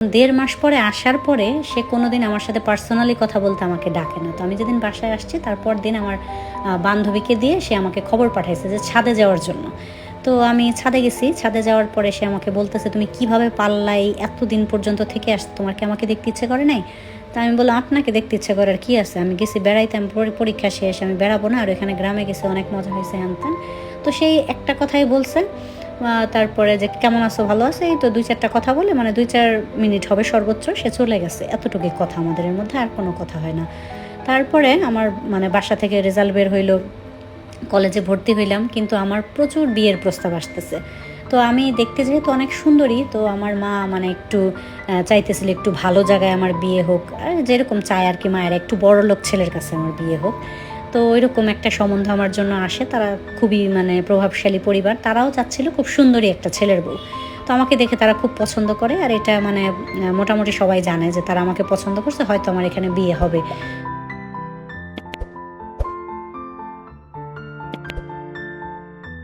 দেড় মাস পরে আসার পরে সে কোনোদিন আমার সাথে পার্সোনালি কথা বলতে আমাকে ডাকে না। তো আমি যেদিন বাসায় আসছি তারপর দিন আমার বান্ধবীকে দিয়ে সে আমাকে খবর পাঠাইছে যে ছাদে যাওয়ার জন্য। তো আমি ছাদে গেছি। ছাদে যাওয়ার পরে সে আমাকে বলতেছে, তুমি কিভাবে পারলা এই এতদিন পর্যন্ত থেকে আসতে, তোমার কি আমাকে দেখতে ইচ্ছে করে নাই? তা আমি বললাম, আপনাকে দেখতে ইচ্ছে করার কি আছে, আমি গেছি বেড়াইতে, আমি পরীক্ষা শেষ, আমি বেড়াবো না? আর ওখানে গ্রামে গেছি, অনেক মজা হয়েছে হ্যান ত্যান। তো সেই একটা কথাই বলছে। তারপরে যে কেমন আছো, ভালো আছে, এই তো 2-4টা কথা বলে, মানে 2-4 মিনিট হবে সর্বোচ্চ, সে চলে গেছে। এতটুকুই কথা আমাদের মধ্যে, আর কোনো কথা হয় না। তারপরে আমার মানে বাসা থেকে রেজাল্ট বের হইলো, কলেজে ভর্তি হইলাম, কিন্তু আমার প্রচুর বিয়ের প্রস্তাব আসতেছে। তো আমি দেখতে যেহেতু অনেক সুন্দরী, তো আমার মা মানে একটু চাইতেছিল একটু ভালো জায়গায় আমার বিয়ে হোক, আর যেরকম চায় আর কি মায়ের, একটু বড় লোক ছেলের কাছে আমার বিয়ে হোক। তো ওইরকম একটা সম্বন্ধ আমার জন্য আসে। তারা খুবই মানে প্রভাবশালী পরিবার, তারাও চাচ্ছিল খুব সুন্দরী একটা ছেলের বউ। তো আমাকে দেখে তারা খুব পছন্দ করে, আর এটা মানে মোটামুটি সবাই জানে যে তারা আমাকে পছন্দ করছে, হয়তো আমার এখানে বিয়ে হবে।